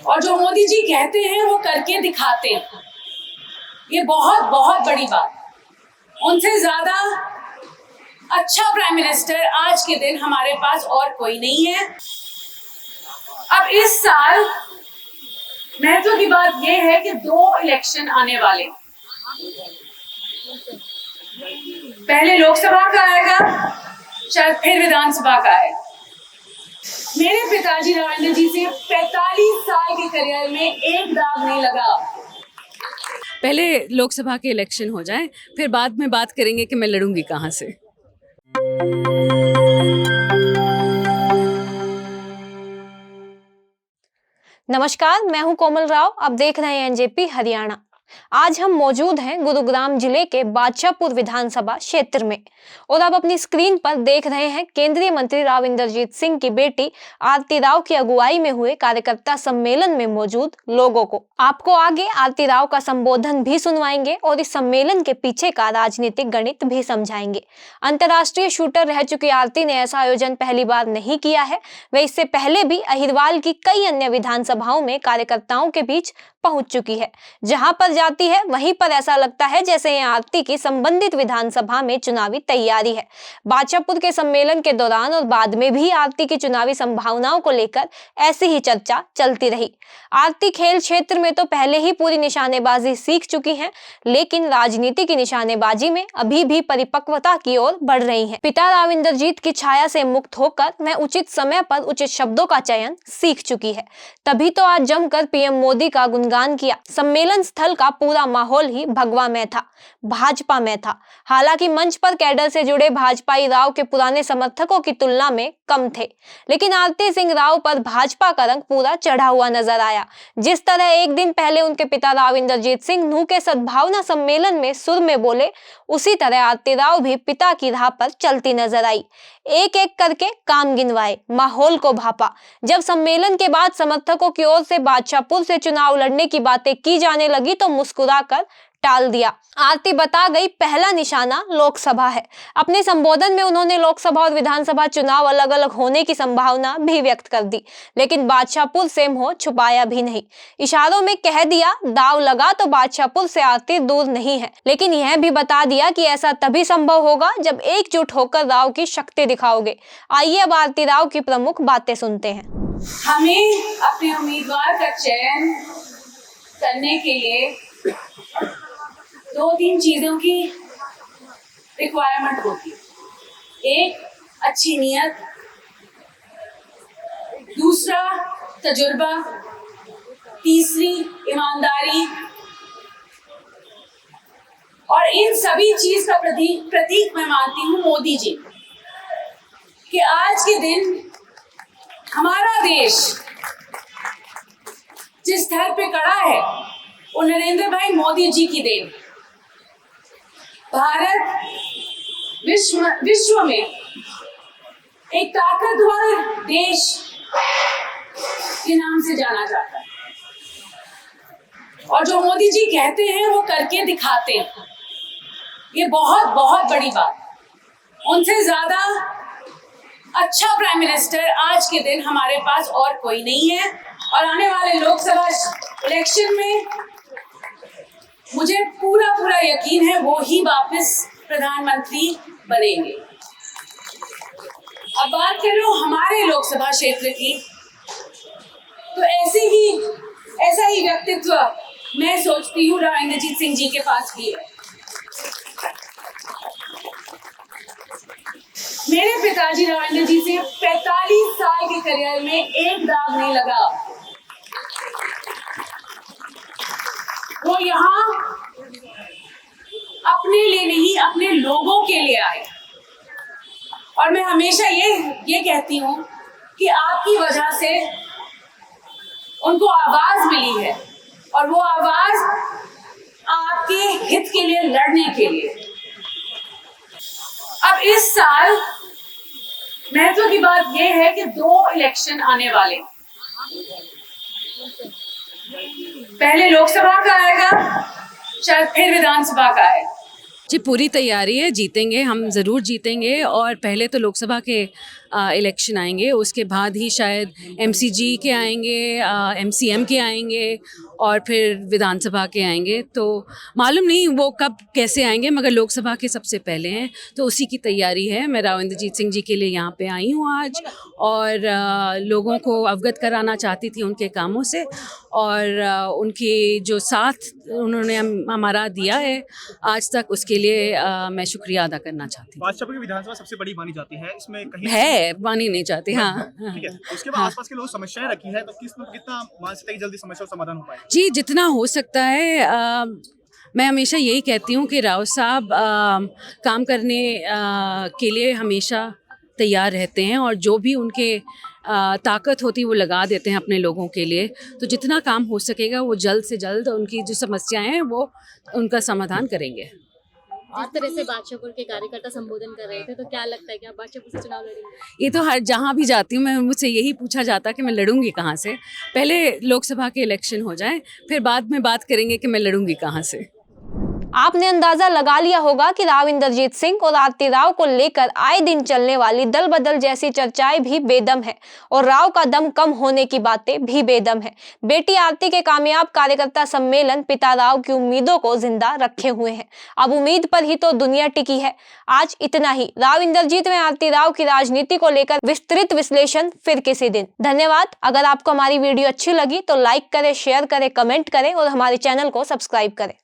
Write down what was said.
और जो मोदी जी कहते हैं वो करके दिखाते हैं। ये बहुत बहुत बड़ी बात। उनसे ज्यादा अच्छा प्राइम मिनिस्टर आज के दिन हमारे पास और कोई नहीं है। अब इस साल महत्व की बात यह है कि 2 इलेक्शन आने वाले। पहले लोकसभा का आएगा, शायद फिर विधानसभा का आएगा। मेरे पिताजी राविंद्र जी से 45 साल के करियर में एक दाग नहीं लगा। पहले लोकसभा के इलेक्शन हो जाएं, फिर बाद में बात करेंगे कि मैं लड़ूंगी कहाँ से। नमस्कार, मैं हूं कोमल राव। अब देख रहे हैं एनजेपी हरियाणा। आज हम मौजूद हैं गुरुग्राम जिले के बादशाहपुर विधानसभा क्षेत्र में और अब अपनी स्क्रीन पर देख रहे हैं केंद्रीय मंत्री राव इंद्रजीत सिंह की बेटी आरती राव की अगुवाई में हुए कार्यकर्ता सम्मेलन में मौजूद लोगों को। आपको आगे आरती राव का संबोधन भी सुनवाएंगे और इस सम्मेलन के पीछे का राजनीतिक गणित भी समझाएंगे। अंतर्राष्ट्रीय शूटर रह चुकी आरती ने ऐसा आयोजन पहली बार नहीं किया है। वे इससे पहले भी अहिरवाल की कई अन्य विधानसभाओं में कार्यकर्ताओं के बीच पहुंच चुकी है। जहां पर जाती है वहीं पर ऐसा लगता है जैसे ये आरती की संबंधित विधानसभा में चुनावी तैयारी है। बादशाहपुर के सम्मेलन के दौरान और बाद में भी आरती की चुनावी संभावनाओं को लेकर ऐसी ही चर्चा चलती रही। आरती खेल क्षेत्र में तो पहले ही पूरी निशानेबाजी सीख चुकी हैं, लेकिन राजनीति की निशानेबाजी में अभी भी परिपक्वता की ओर बढ़ रही हैं। पिता राव इंद्रजीत की छाया से मुक्त होकर मैं उचित समय पर उचित शब्दों का चयन सीख चुकी है। तभी तो आज जमकर पीएम मोदी का गुणगान किया। सम्मेलन स्थल का पूरा माहौल ही भगवा में था, भाजपा में था। हालांकि मंच पर कैडर से जुड़े भाजपाई राव के पुराने समर्थकों की तुलना में कम थे, लेकिन आरती सिंह राव पर भाजपा का रंग पूरा चढ़ा हुआ नजर आया। जिस तरह एक दिन पहले उनके पिता राव इंद्रजीत सिंह नूह के सद्भावना सम्मेलन में सुर में बोले, उसी तरह आरती राव भी पिता की राह पर चलती नजर आई। एक एक करके काम गिनवाए, माहौल को भापा। जब सम्मेलन के बाद समर्थकों की ओर से बादशाहपुर से चुनाव लड़ने की बातें की जाने लगी तो मुस्कुराकर टाल दिया। आरती बता गई पहला निशाना लोकसभा है। अपने संबोधन में उन्होंने लोकसभा और विधानसभा चुनाव अलग अलग होने की संभावना भी व्यक्त कर दी, लेकिन बादशाहपुर से मुंह छुपाया भी नहीं। इशारों में कह दिया दाव लगा तो बादशाहपुर से आरती दूर नहीं है, लेकिन यह भी बता दिया कि ऐसा तभी संभव होगा जब एकजुट होकर राव की शक्ति दिखाओगे। आइए अब आरती राव की प्रमुख बातें सुनते हैं। हमें अपने उम्मीदवार का चयन करने के लिए 2-3 चीजों की रिक्वायरमेंट होती है। एक, अच्छी नीयत। दूसरा, तजुर्बा। तीसरी, ईमानदारी। और इन सभी चीज का प्रतीक मैं मानती हूँ मोदी जी, कि आज के दिन हमारा देश जिस स्तर पे खड़ा है वो नरेंद्र भाई मोदी जी की देन। भारत विश्व में एक ताकतवर देश के नाम से जाना जाता है, और जो मोदी जी कहते हैं वो करके दिखाते हैं। ये बहुत बहुत बड़ी बात। उनसे ज्यादा अच्छा प्राइम मिनिस्टर आज के दिन हमारे पास और कोई नहीं है, और आने वाले लोकसभा इलेक्शन में मुझे पूरा यकीन है वो ही वापस प्रधानमंत्री बनेंगे। अब बात करो हमारे लोकसभा क्षेत्र की, तो ऐसा ही व्यक्तित्व मैं सोचती हूँ राव इंद्रजीत सिंह जी के पास भी है। मेरे पिताजी राव इंद्रजीत से 45 साल के करियर में एक दाग नहीं लगा। वो यहाँ अपने लिए नहीं, अपने लोगों के लिए आए। और मैं हमेशा ये कहती हूँ कि आपकी वजह से उनको आवाज मिली है, और वो आवाज आपके हित के लिए, लड़ने के लिए। अब इस साल महत्व की बात यह है कि 2 इलेक्शन आने वाले। पहले लोकसभा का आएगा, शायद फिर विधानसभा का आएगा। जी, पूरी तैयारी है, जीतेंगे, हम ज़रूर जीतेंगे। और पहले तो लोकसभा के इलेक्शन आएंगे, उसके बाद ही शायद MCG के आएंगे, MCM के आएंगे और फिर विधानसभा के आएंगे। तो मालूम नहीं वो कब कैसे आएंगे, मगर लोकसभा के सबसे पहले हैं, तो उसी की तैयारी है। मैं राव इंद्रजीत सिंह जी के लिए यहाँ पे आई हूँ आज, और लोगों को अवगत कराना चाहती थी उनके कामों से, और उनकी जो साथ उन्होंने हमारा दिया है आज तक, उसके लिए मैं शुक्रिया अदा करना चाहती हूँ। बादशाहपुर की विधानसभा सबसे बड़ी मानी जाती है, इसमें कहीं है मानी नहीं चाहती। हाँ, ठीक है। उसके बाद आसपास के लोग समस्याएं रखी है, तो कितना मान सकते हैं कि जल्दी समस्या का समाधान हो पाए? जी, जितना हो सकता है। मैं हमेशा यही कहती हूँ कि राव साहब काम करने के लिए हमेशा तैयार रहते हैं, और जो भी उनके ताकत होती है वो लगा देते हैं अपने लोगों के लिए। तो जितना काम हो सकेगा वो जल्द से जल्द उनकी जो समस्याएं हैं वो उनका समाधान करेंगे। जिस तरह से बादशाहपुर के कार्यकर्ता संबोधन कर रहे थे, तो क्या लगता है कि आप बादशाहपुर से चुनाव लड़ेंगे? ये तो हर जहाँ भी जाती हूँ मैं, मुझसे यही पूछा जाता कि मैं लड़ूंगी कहाँ से। पहले लोकसभा के इलेक्शन हो जाएं, फिर बाद में बात करेंगे कि मैं लड़ूंगी कहाँ से। आपने अंदाजा लगा लिया होगा कि राव इंद्रजीत सिंह और आरती राव को लेकर आए दिन चलने वाली दल बदल जैसी चर्चाएं भी बेदम है, और राव का दम कम होने की बातें भी बेदम है। बेटी आरती के कामयाब कार्यकर्ता सम्मेलन पिता राव की उम्मीदों को जिंदा रखे हुए हैं। अब उम्मीद पर ही तो दुनिया टिकी है। आज इतना ही। राव इंद्रजीत में आरती राव की राजनीति को लेकर विस्तृत विश्लेषण फिर किसी दिन। धन्यवाद। अगर आपको हमारी वीडियो अच्छी लगी तो लाइक करें, शेयर करें, कमेंट करें और हमारे चैनल को सब्सक्राइब करें।